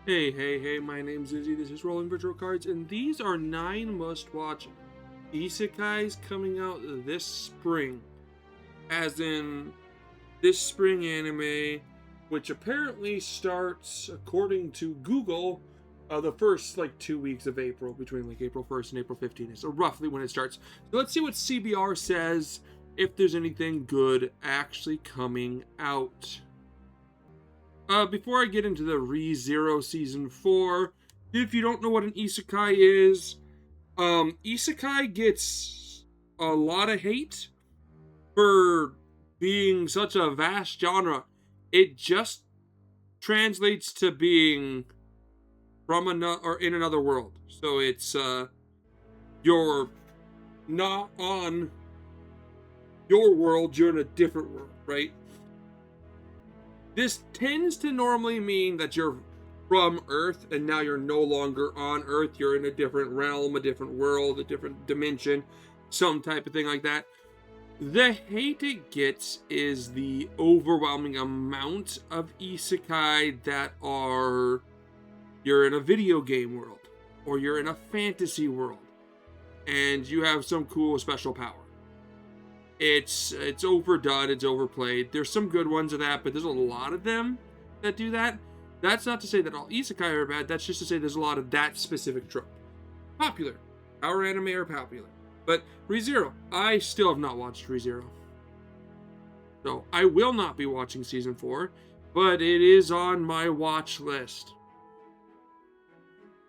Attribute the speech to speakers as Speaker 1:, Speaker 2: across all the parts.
Speaker 1: Hey, my name's Izzy, this is Rolling Virtual Cards, and these are 9 must-watch Isekais coming out this spring. As in, this spring anime, which apparently starts, according to Google, the first, 2 weeks of April, between, April 1st and April 15th, so roughly when it starts. So let's see what CBR says, if there's anything good actually coming out. Before I get into the ReZero Season 4, if you don't know what an isekai is, isekai gets a lot of hate for being such a vast genre. It just translates to being from another or in another world. So it's you're not on your world, you're in a different world, right? This tends to normally mean that you're from Earth and now you're no longer on Earth. You're in a different realm, a different world, a different dimension, some type of thing like that. The hate it gets is the overwhelming amount of isekai that are you're in a video game world or you're in a fantasy world and you have some cool special power. It's overdone, it's overplayed. There's some good ones of that, but there's a lot of them that do that. That's not to say that all isekai are bad, that's just to say there's a lot of that specific trope. Popular. Our anime are popular. But ReZero, I still have not watched ReZero. So I will not be watching Season 4, but it is on my watch list.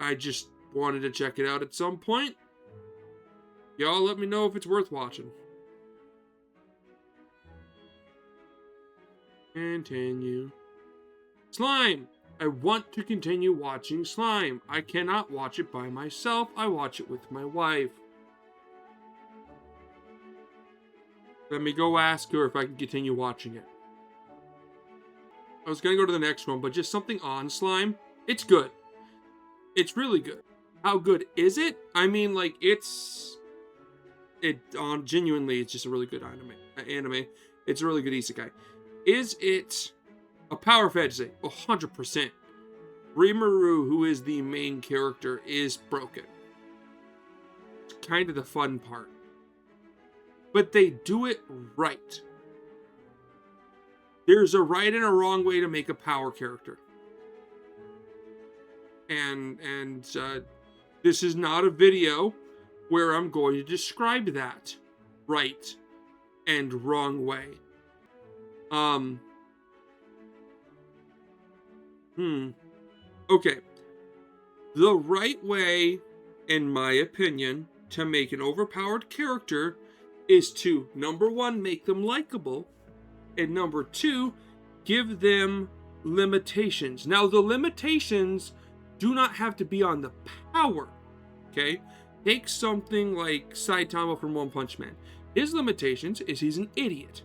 Speaker 1: I just wanted to check it out at some point. Y'all let me know if it's worth watching. Continue. Slime! I want to continue watching Slime. I cannot watch it by myself. I watch it with my wife. Let me go ask her if I can continue watching it. I was going to go to the next one, but just something on Slime. It's good. It's really good. How good is it? I mean, genuinely, it's just a really good anime. It's a really good isekai. Is it a power fantasy? 100%. Rimuru, who is the main character, is broken. It's kind of the fun part. But they do it right. There's a right and a wrong way to make a power character. And this is not a video where I'm going to describe that right and wrong way. Okay. The right way, in my opinion, to make an overpowered character is to, number 1, make them likable, and number 2, give them limitations. Now, the limitations do not have to be on the power, okay? Take something like Saitama from One Punch Man. His limitations is he's an idiot.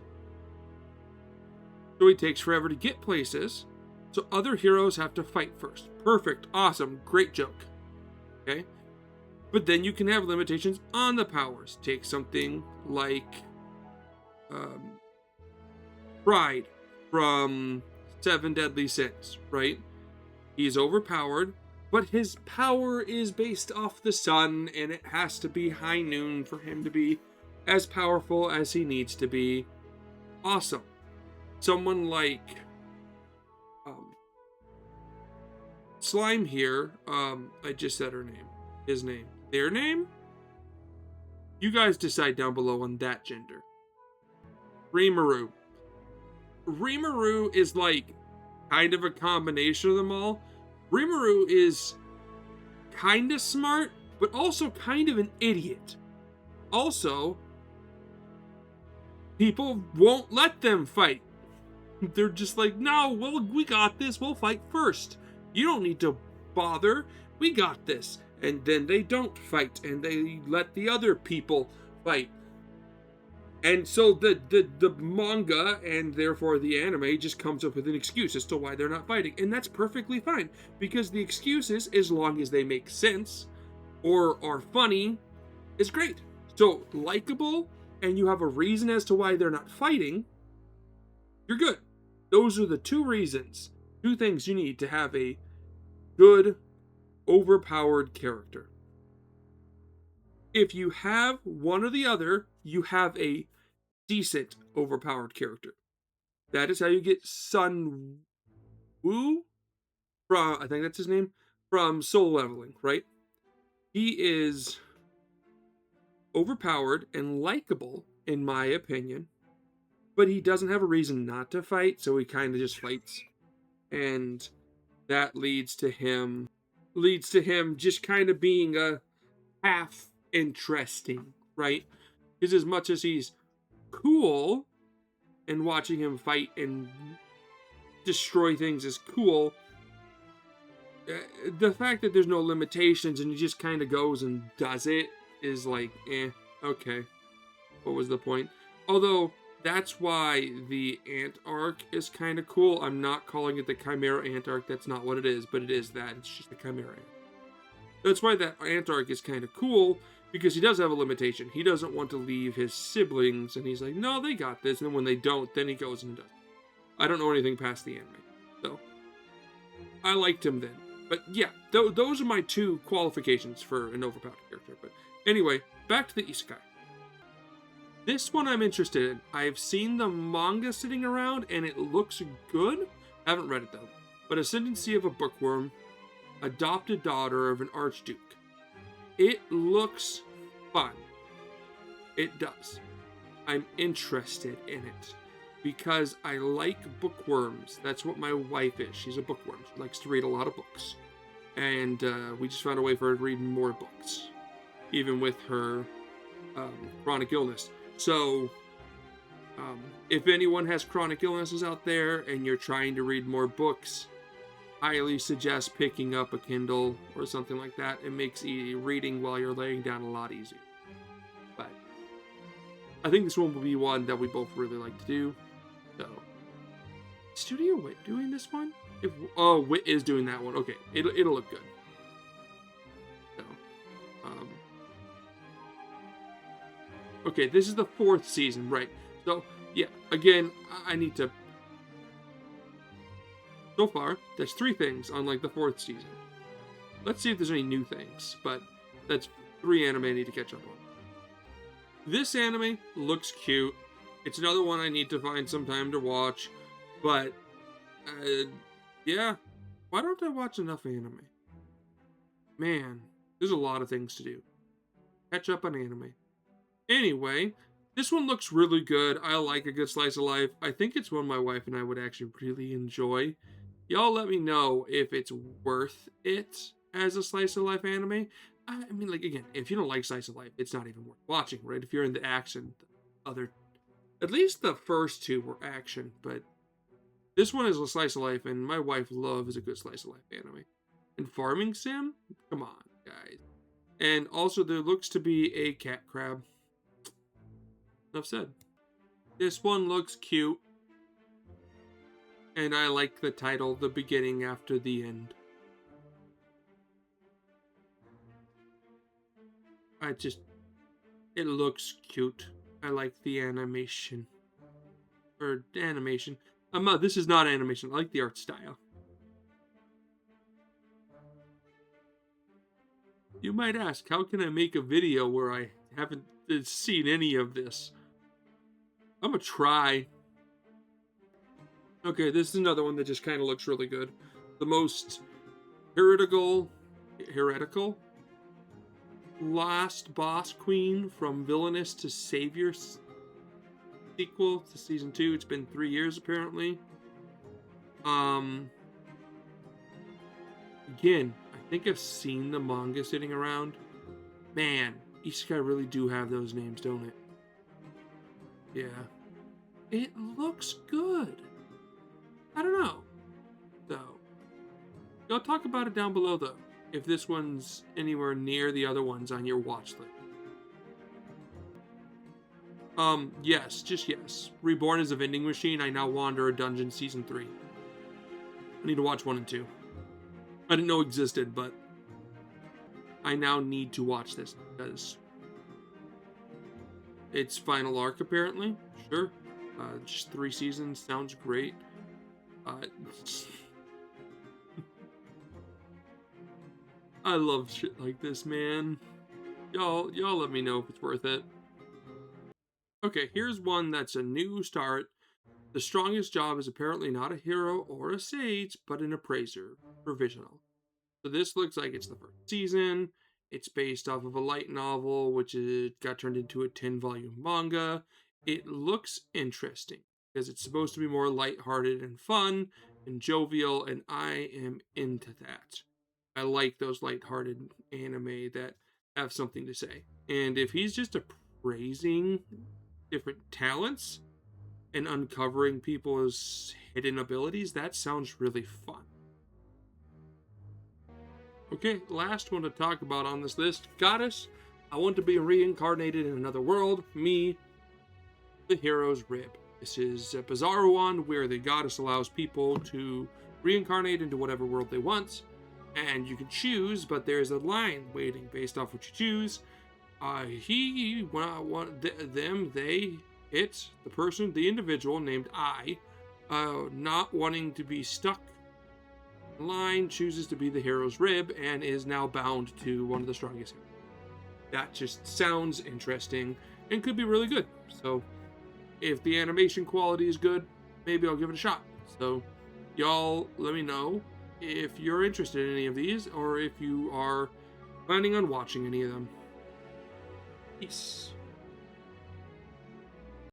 Speaker 1: So he takes forever to get places, so other heroes have to fight first. Perfect, awesome, great joke. Okay? But then you can have limitations on the powers. Take something like Pride from Seven Deadly Sins, right? He's overpowered, but his power is based off the sun, and it has to be high noon for him to be as powerful as he needs to be. Awesome. Someone like Slime here, I just said her name. His name. Their name? You guys decide down below on that gender. Rimuru. Rimuru is kind of a combination of them all. Rimuru is kind of smart, but also kind of an idiot. Also, people won't let them fight. They're just like, no, we got this. We'll fight first. You don't need to bother. We got this. And then they don't fight, and they let the other people fight. And so the manga, and therefore the anime, just comes up with an excuse as to why they're not fighting. And that's perfectly fine, because the excuses, as long as they make sense or are funny, is great. So, likable, and you have a reason as to why they're not fighting, you're good. Those are the 2 reasons, 2 things you need to have a good, overpowered character. If you have one or the other, you have a decent, overpowered character. That is how you get Sun Woo from, I think that's his name, from Soul Leveling, right? He is overpowered and likable, in my opinion, but he doesn't have a reason not to fight, so he kind of just fights. And that leads to him just kind of being a half interesting, right? Because as much as he's cool and watching him fight and destroy things is cool, the fact that there's no limitations and he just kind of goes and does it is like, okay, what was the point? Although that's why the Ant arc is kind of cool. I'm not calling it the Chimera Ant arc. That's not what it is, but it is that. It's just the Chimera Ant. That's why that Ant arc is kind of cool, because he does have a limitation. He doesn't want to leave his siblings, and he's like, no, they got this. And then when they don't, then he goes and does. I don't know anything past the anime, so I liked him then. But yeah, those are my two qualifications for an overpowered character. But anyway, back to the Isekai. This one I'm interested in. I've seen the manga sitting around, and it looks good. I haven't read it, though. But Ascendancy of a Bookworm, adopted daughter of an Archduke. It looks fun. It does. I'm interested in it because I like bookworms. That's what my wife is. She's a bookworm. She likes to read a lot of books. And we just found a way for her to read more books, even with her chronic illness. So, if anyone has chronic illnesses out there and you're trying to read more books, highly suggest picking up a Kindle or something like that. It makes reading while you're laying down a lot easier. But I think this one will be one that we both really like to do. So, Studio Wit doing this one? Wit is doing that one. Okay, it'll look good. So, okay, this is the 4th season, right? So, yeah, again, I need to. So far, there's 3 things on like the 4th season. Let's see if there's any new things, but that's 3 anime I need to catch up on. This anime looks cute. It's another one I need to find some time to watch, but yeah, why don't I watch enough anime? Man, there's a lot of things to do. Catch up on anime. Anyway, this one looks really good. I like a good slice of life. I think it's one my wife and I would actually really enjoy. Y'all let me know if it's worth it as a slice of life anime. I mean, like, again, if you don't like slice of life, it's not even worth watching, right? If you're into action, at least the first 2 were action, but this one is a slice of life, and my wife loves a good slice of life anime. And Farming Sim? Come on, guys. And also, there looks to be a cat crab. Enough said. This one looks cute. And I like the title, The Beginning After the End. It looks cute. I like the animation. This is not animation. I like the art style. You might ask, how can I make a video where I haven't seen any of this? I'm gonna try. Okay, this is another one that just kind of looks really good. The most heretical last boss queen from villainous to savior sequel to season 2. It's been 3 years apparently. Again, I think I've seen the manga sitting around. Man, Isekai really do have those names, don't it? Yeah. It looks good. I don't know. So, go talk about it down below, though, if this one's anywhere near the other ones on your watch list. Yes, just yes. Reborn is a vending machine. I now wander a dungeon season 3. I need to watch 1 and 2. I didn't know existed, but I now need to watch this because it's final arc apparently. Sure. Just 3 seasons sounds great. I love shit like this, man. Y'all let me know if it's worth it. Okay, here's one that's a new start. The strongest job is apparently not a hero or a sage, but an appraiser. Provisional. So this looks like it's the first season. It's based off of a light novel, which got turned into a 10-volume manga. It looks interesting because it's supposed to be more lighthearted and fun and jovial, and I am into that. I like those lighthearted anime that have something to say. And if he's just appraising different talents and uncovering people's hidden abilities, that sounds really fun. Okay, last one to talk about on this list. Goddess, I want to be reincarnated in another world. Me, the hero's rib. This is a bizarre one where the goddess allows people to reincarnate into whatever world they want. And you can choose, but there's a line waiting based off what you choose. He, them, they, it, the person, the individual named I, not wanting to be stuck line, chooses to be the hero's rib and is now bound to one of the strongest heroes. That just sounds interesting and could be really good. So if the animation quality is good, maybe I'll give it a shot. So y'all let me know if you're interested in any of these or if you are planning on watching any of them. Peace.